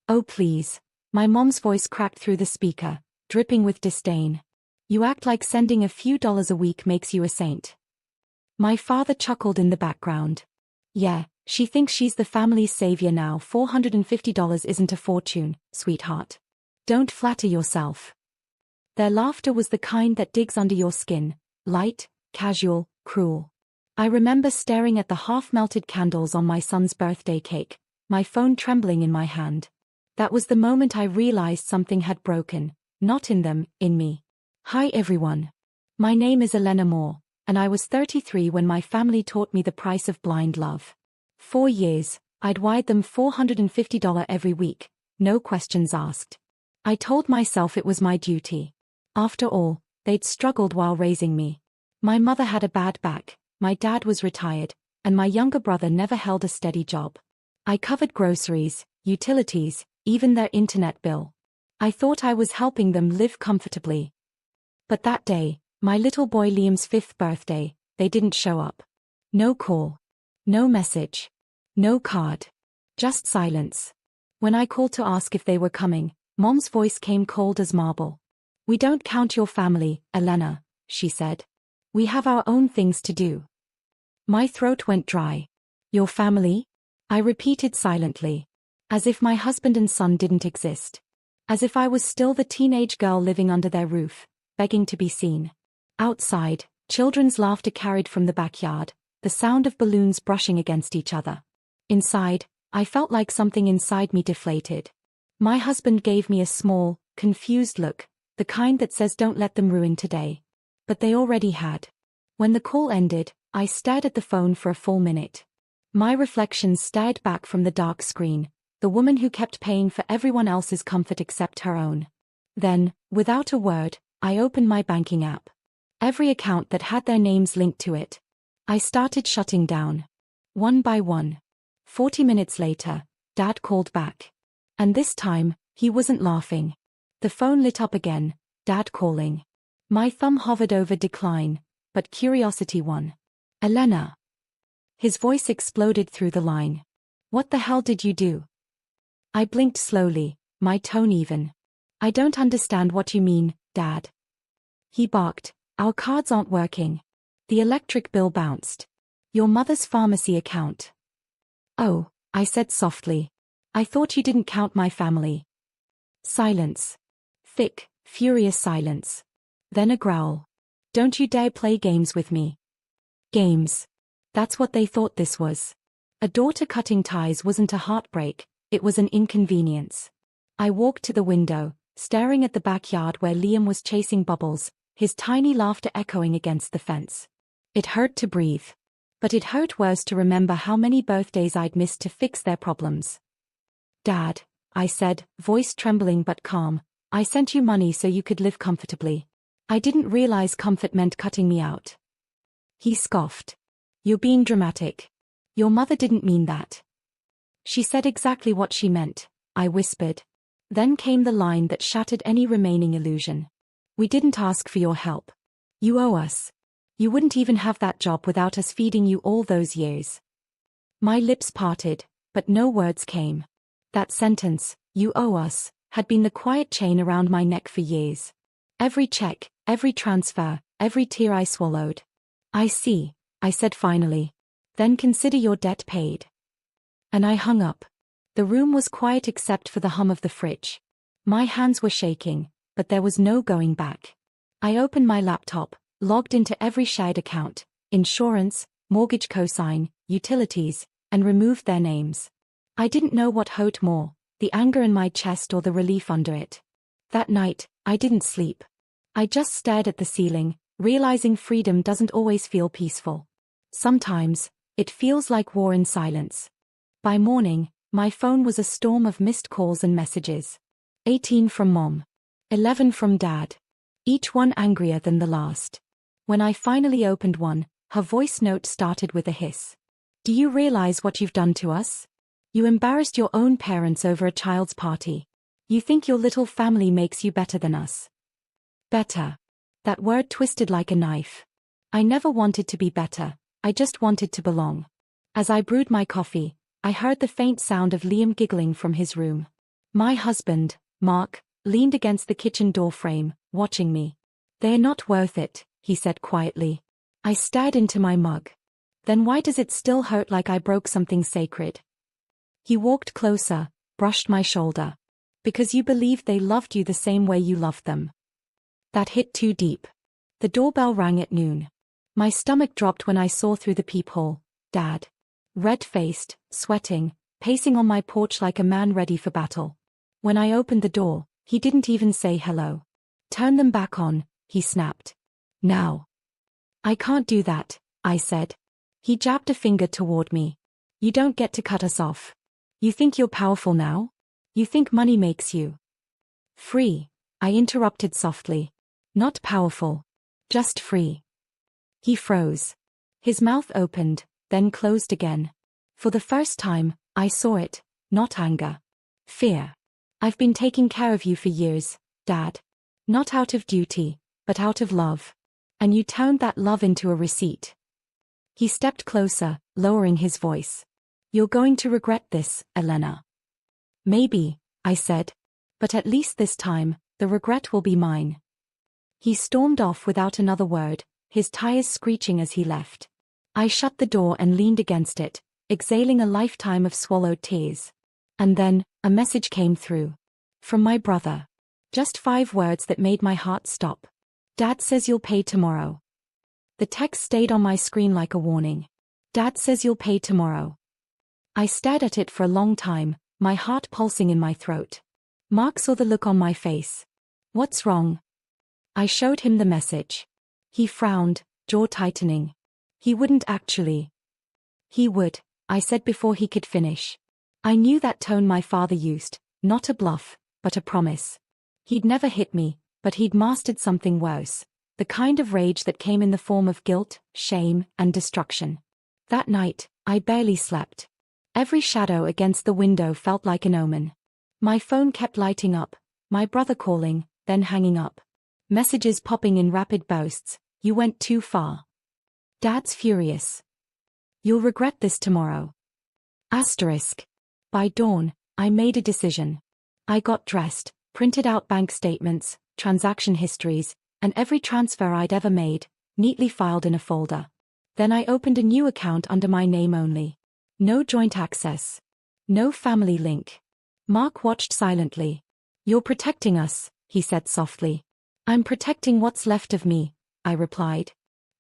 Oh please. My mom's voice cracked through the speaker, dripping with disdain. You act like sending a few dollars a week makes you a saint. My father chuckled in the background. Yeah, she thinks she's the family's savior now. $450 isn't a fortune, sweetheart. Don't flatter yourself. Their laughter was the kind that digs under your skin, light, casual, cruel. I remember staring at the half-melted candles on my son's birthday cake, my phone trembling in my hand. That was the moment I realized something had broken, not in them, in me. Hi everyone. My name is Elena Moore, and I was 33 when my family taught me the price of blind love. 4 years, I'd wired them $450 every week, no questions asked. I told myself it was my duty. After all, they'd struggled while raising me. My mother had a bad back, my dad was retired, and my younger brother never held a steady job. I covered groceries, utilities, even their internet bill. I thought I was helping them live comfortably. But that day, my little boy Liam's 5th birthday, they didn't show up. No call. No message. No card. Just silence. When I called to ask if they were coming, Mom's voice came cold as marble. We don't count your family, Elena, she said. We have our own things to do. My throat went dry. Your family? I repeated silently. As if my husband and son didn't exist. As if I was still the teenage girl living under their roof, begging to be seen. Outside, children's laughter carried from the backyard, the sound of balloons brushing against each other. Inside, I felt like something inside me deflated. My husband gave me a small, confused look, the kind that says don't let them ruin today. But they already had. When the call ended, I stared at the phone for a full minute. My reflection stared back from the dark screen, the woman who kept paying for everyone else's comfort except her own. Then, without a word, I opened my banking app. Every account that had their names linked to it. I started shutting down. One by one. 40 minutes later, Dad called back. And this time, he wasn't laughing. The phone lit up again, Dad calling. My thumb hovered over decline, but curiosity won. Elena. His voice exploded through the line. What the hell did you do? I blinked slowly, my tone even. I don't understand what you mean, Dad. He barked. Our cards aren't working. The electric bill bounced. Your mother's pharmacy account. Oh, I said softly. I thought you didn't count my family. Silence. Thick, furious silence. Then a growl. Don't you dare play games with me. Games. That's what they thought this was. A daughter cutting ties wasn't a heartbreak, it was an inconvenience. I walked to the window, staring at the backyard where Liam was chasing bubbles, his tiny laughter echoing against the fence. It hurt to breathe. But it hurt worse to remember how many birthdays I'd missed to fix their problems. Dad, I said, voice trembling but calm, I sent you money so you could live comfortably. I didn't realize comfort meant cutting me out. He scoffed. You're being dramatic. Your mother didn't mean that. She said exactly what she meant, I whispered. Then came the line that shattered any remaining illusion. We didn't ask for your help. You owe us. You wouldn't even have that job without us feeding you all those years. My lips parted, but no words came. That sentence, you owe us, had been the quiet chain around my neck for years. Every check, every transfer, every tear I swallowed. I see, I said finally. Then consider your debt paid. And I hung up. The room was quiet except for the hum of the fridge. My hands were shaking, but there was no going back. I opened my laptop, logged into every shared account, insurance, mortgage cosign, utilities, and removed their names. I didn't know what hurt more, the anger in my chest or the relief under it. That night, I didn't sleep. I just stared at the ceiling, realizing freedom doesn't always feel peaceful. Sometimes, it feels like war in silence. By morning, my phone was a storm of missed calls and messages. 18 from Mom. 11 from Dad. Each one angrier than the last. When I finally opened one, her voice note started with a hiss. Do you realize what you've done to us? You embarrassed your own parents over a child's party. You think your little family makes you better than us. Better. That word twisted like a knife. I never wanted to be better, I just wanted to belong. As I brewed my coffee, I heard the faint sound of Liam giggling from his room. My husband, Mark, leaned against the kitchen door frame, watching me. "They're not worth it," he said quietly. I stared into my mug. "Then why does it still hurt like I broke something sacred?" He walked closer, brushed my shoulder. "Because you believed they loved you the same way you loved them." That hit too deep. The doorbell rang at noon. My stomach dropped when I saw through the peephole. Dad. Red-faced, sweating, pacing on my porch like a man ready for battle. When I opened the door, he didn't even say hello. "Turn them back on," he snapped. "Now." "I can't do that," I said. He jabbed a finger toward me. "You don't get to cut us off. You think you're powerful now? You think money makes you free?" I interrupted softly. "Not powerful. Just free." He froze. His mouth opened, then closed again. For the first time, I saw it, not anger. Fear. "I've been taking care of you for years, Dad. Not out of duty, but out of love. And you turned that love into a receipt." He stepped closer, lowering his voice. "You're going to regret this, Elena." "Maybe," I said. "But at least this time, the regret will be mine." He stormed off without another word, his tires screeching as he left. I shut the door and leaned against it, exhaling a lifetime of swallowed tears. And then, a message came through. From my brother. Just 5 words that made my heart stop. "Dad says you'll pay tomorrow." The text stayed on my screen like a warning. "Dad says you'll pay tomorrow." I stared at it for a long time, my heart pulsing in my throat. Mark saw the look on my face. "What's wrong?" I showed him the message. He frowned, jaw tightening. "He wouldn't actually." "He would," I said before he could finish. I knew that tone my father used, not a bluff, but a promise. He'd never hit me, but he'd mastered something worse. The kind of rage that came in the form of guilt, shame, and destruction. That night, I barely slept. Every shadow against the window felt like an omen. My phone kept lighting up, my brother calling, then hanging up. Messages popping in rapid bursts. "You went too far. Dad's furious. You'll regret this tomorrow." Asterisk. By dawn, I made a decision. I got dressed, printed out bank statements, transaction histories, and every transfer I'd ever made, neatly filed in a folder. Then I opened a new account under my name only. No joint access. No family link. Mark watched silently. "You're protecting us," he said softly. "I'm protecting what's left of me," I replied.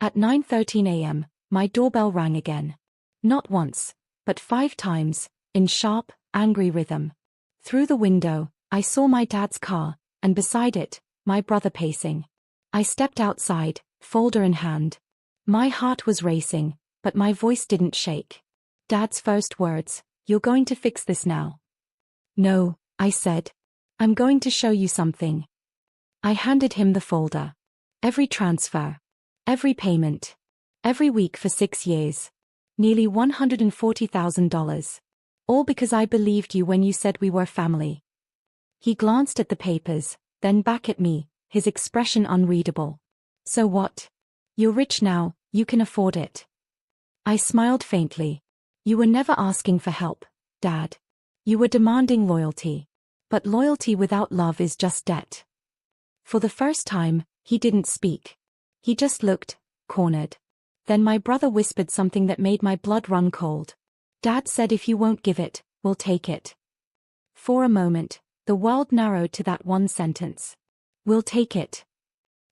At 9:13 a.m., my doorbell rang again. Not once, but 5 times, in sharp, angry rhythm. Through the window, I saw my dad's car, and beside it, my brother pacing. I stepped outside, folder in hand. My heart was racing, but my voice didn't shake. Dad's first words, "You're going to fix this now." "No," I said. "I'm going to show you something." I handed him the folder. Every transfer. Every payment. Every week for 6 years. Nearly $140,000. All because I believed you when you said we were family. He glanced at the papers, then back at me, his expression unreadable. "So what? You're rich now, you can afford it." I smiled faintly. "You were never asking for help, Dad. You were demanding loyalty. But loyalty without love is just debt." For the first time, he didn't speak. He just looked, cornered. Then my brother whispered something that made my blood run cold. "Dad said if you won't give it, we'll take it." For a moment, the world narrowed to that one sentence. "We'll take it."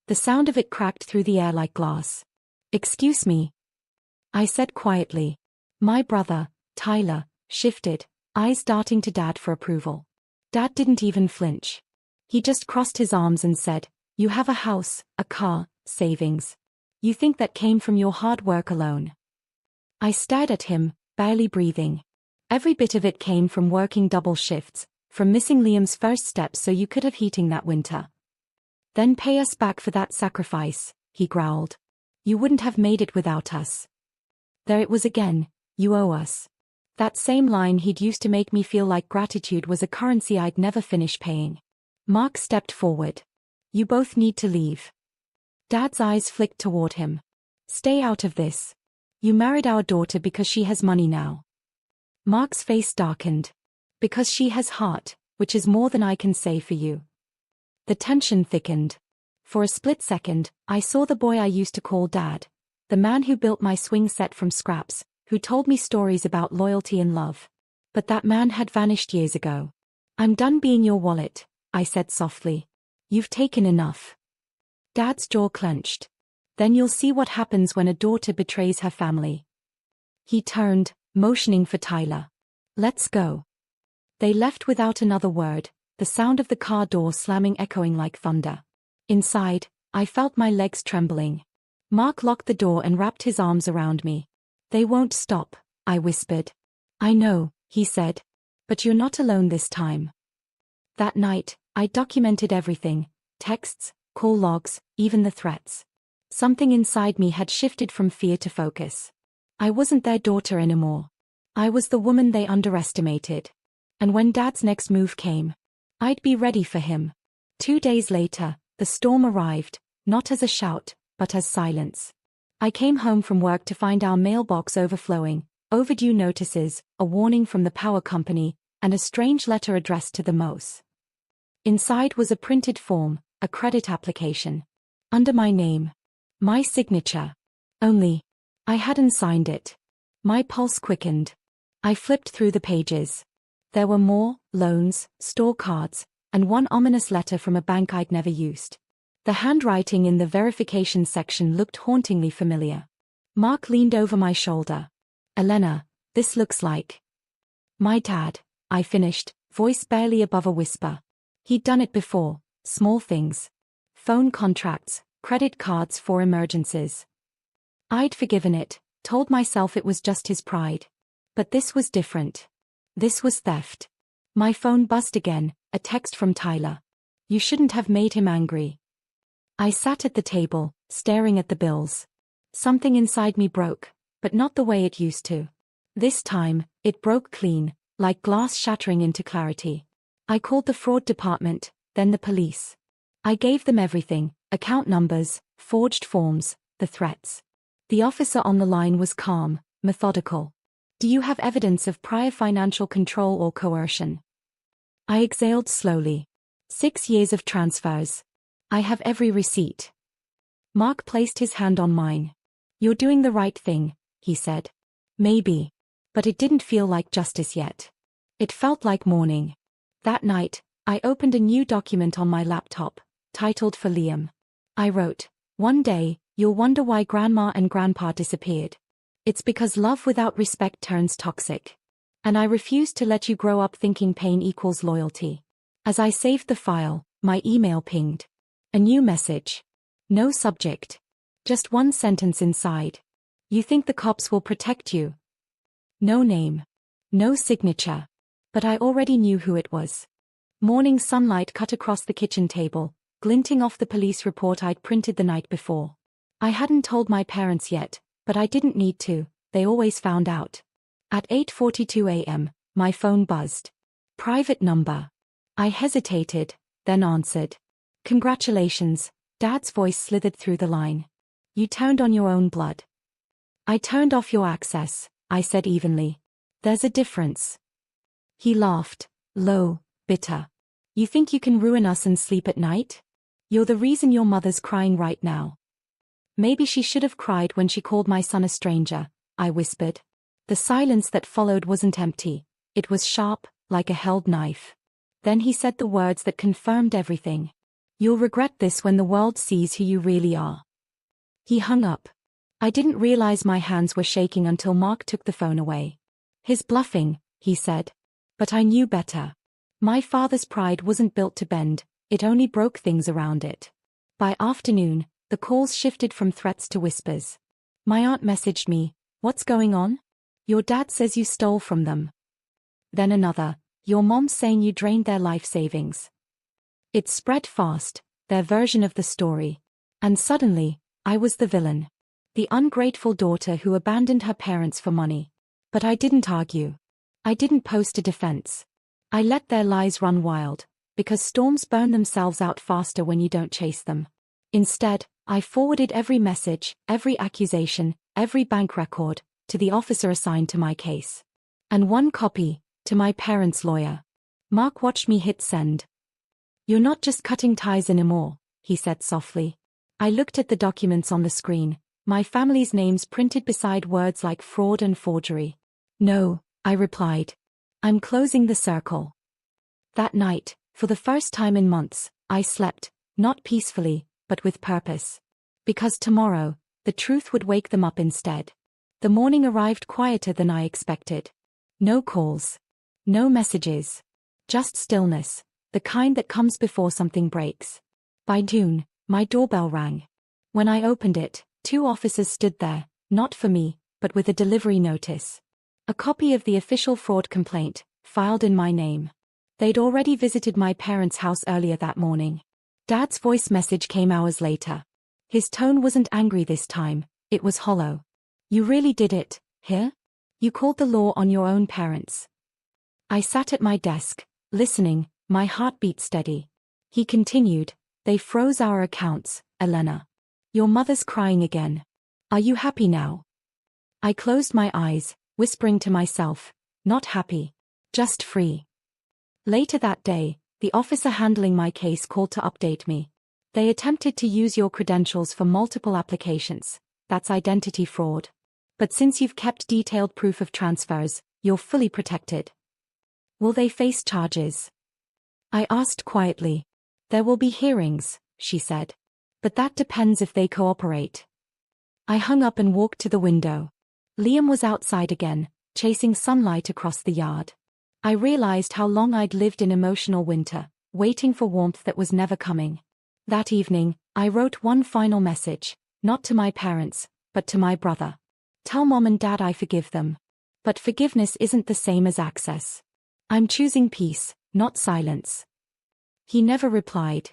The sound of it cracked through the air like glass. "Excuse me," I said quietly. My brother, Tyler, shifted, eyes darting to Dad for approval. Dad didn't even flinch. He just crossed his arms and said, "You have a house, a car, savings. You think that came from your hard work alone." I stared at him, barely breathing. "Every bit of it came from working double shifts, from missing Liam's first steps so you could have heating that winter." "Then pay us back for that sacrifice," he growled. "You wouldn't have made it without us." There it was again, "You owe us." That same line he'd used to make me feel like gratitude was a currency I'd never finish paying. Mark stepped forward. "You both need to leave." Dad's eyes flicked toward him. "Stay out of this. You married our daughter because she has money now." Mark's face darkened. "Because she has heart," which is more than I can say for you. The tension thickened. For a split second, I saw the boy I used to call Dad, the man who built my swing set from scraps, who told me stories about loyalty and love. But that man had vanished years ago. I'm done being your wallet, I said softly. You've taken enough. Dad's jaw clenched. Then you'll see what happens when a daughter betrays her family. He turned, motioning for Tyler. Let's go. They left without another word, the sound of the car door slamming echoing like thunder. Inside, I felt my legs trembling. Mark locked the door and wrapped his arms around me. They won't stop, I whispered. I know, he said. But you're not alone this time. That night, I documented everything, texts, call logs, even the threats. Something inside me had shifted from fear to focus. I wasn't their daughter anymore. I was the woman they underestimated. And when Dad's next move came, I'd be ready for him. 2 days later, the storm arrived, not as a shout, but as silence. I came home from work to find our mailbox overflowing, overdue notices, a warning from the power company, and a strange letter addressed to the Mose. Inside was a printed form, a credit application. Under my name. My signature. Only, I hadn't signed it. My pulse quickened. I flipped through the pages. There were more, loans, store cards, and one ominous letter from a bank I'd never used. The handwriting in the verification section looked hauntingly familiar. Mark leaned over my shoulder. Elena, this looks like my dad, I finished, voice barely above a whisper. He'd done it before, small things. Phone contracts, credit cards for emergencies. I'd forgiven it, told myself it was just his pride. But this was different. This was theft. My phone buzzed again, a text from Tyler. You shouldn't have made him angry. I sat at the table, staring at the bills. Something inside me broke, but not the way it used to. This time, it broke clean, like glass shattering into clarity. I called the fraud department, then the police. I gave them everything, account numbers, forged forms, the threats. The officer on the line was calm, methodical. Do you have evidence of prior financial control or coercion? I exhaled slowly. 6 years of transfers. I have every receipt. Mark placed his hand on mine. You're doing the right thing, he said. Maybe. But it didn't feel like justice yet. It felt like morning. That night, I opened a new document on my laptop, titled for Liam. I wrote, one day, you'll wonder why Grandma and Grandpa disappeared. It's because love without respect turns toxic. And I refuse to let you grow up thinking pain equals loyalty. As I saved the file, my email pinged. A new message. No subject. Just one sentence inside. You think the cops will protect you? No name. No signature. But I already knew who it was. Morning sunlight cut across the kitchen table, glinting off the police report I'd printed the night before. I hadn't told my parents yet, but I didn't need to, they always found out. At 8:42 a.m., my phone buzzed. Private number. I hesitated, then answered. Congratulations, Dad's voice slithered through the line. You turned on your own blood. I turned off your access, I said evenly. There's a difference. He laughed, low, bitter. You think you can ruin us and sleep at night? You're the reason your mother's crying right now. Maybe she should have cried when she called my son a stranger, I whispered. The silence that followed wasn't empty. It was sharp, like a held knife. Then he said the words that confirmed everything. You'll regret this when the world sees who you really are. He hung up. I didn't realize my hands were shaking until Mark took the phone away. His bluffing, he said. But I knew better. My father's pride wasn't built to bend, it only broke things around it. By afternoon, the calls shifted from threats to whispers. My aunt messaged me, what's going on? Your dad says you stole from them. Then another, your mom's saying you drained their life savings. It spread fast, their version of the story. And suddenly, I was the villain. The ungrateful daughter who abandoned her parents for money. But I didn't argue. I didn't post a defense. I let their lies run wild, because storms burn themselves out faster when you don't chase them. Instead, I forwarded every message, every accusation, every bank record, to the officer assigned to my case. And one copy, to my parents' lawyer. Mark watched me hit send. You're not just cutting ties anymore, he said softly. I looked at the documents on the screen, my family's names printed beside words like fraud and forgery. No, I replied. I'm closing the circle. That night, for the first time in months, I slept, not peacefully, but with purpose. Because tomorrow, the truth would wake them up instead. The morning arrived quieter than I expected. No calls. No messages. Just stillness, the kind that comes before something breaks. By June, my doorbell rang. When I opened it, 2 officers stood there, not for me, but with a delivery notice. A copy of the official fraud complaint, filed in my name. They'd already visited my parents' house earlier that morning. Dad's voice message came hours later. His tone wasn't angry this time, it was hollow. You really did it, here? You called the law on your own parents. I sat at my desk, listening, my heartbeat steady. He continued, they froze our accounts, Elena. Your mother's crying again. Are you happy now? I closed my eyes, whispering to myself, not happy, just free. Later that day, the officer handling my case called to update me. They attempted to use your credentials for multiple applications. That's identity fraud. But since you've kept detailed proof of transfers, you're fully protected. Will they face charges? I asked quietly. There will be hearings, she said. But that depends if they cooperate. I hung up and walked to the window. Liam was outside again, chasing sunlight across the yard. I realized how long I'd lived in emotional winter, waiting for warmth that was never coming. That evening, I wrote one final message, not to my parents, but to my brother. Tell Mom and Dad I forgive them. But forgiveness isn't the same as access. I'm choosing peace, not silence. He never replied.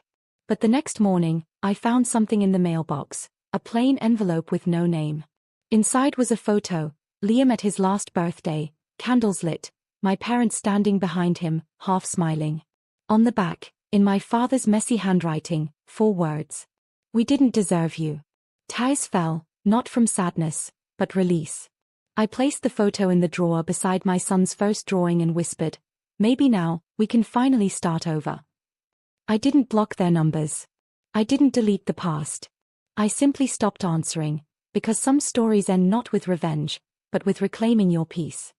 But the next morning, I found something in the mailbox, a plain envelope with no name. Inside was a photo, Liam at his last birthday, candles lit, my parents standing behind him, half smiling. On the back, in my father's messy handwriting, 4 words. We didn't deserve you. Tears fell, not from sadness, but release. I placed the photo in the drawer beside my son's first drawing and whispered, maybe now, we can finally start over. I didn't block their numbers. I didn't delete the past. I simply stopped answering, because some stories end not with revenge, but with reclaiming your peace.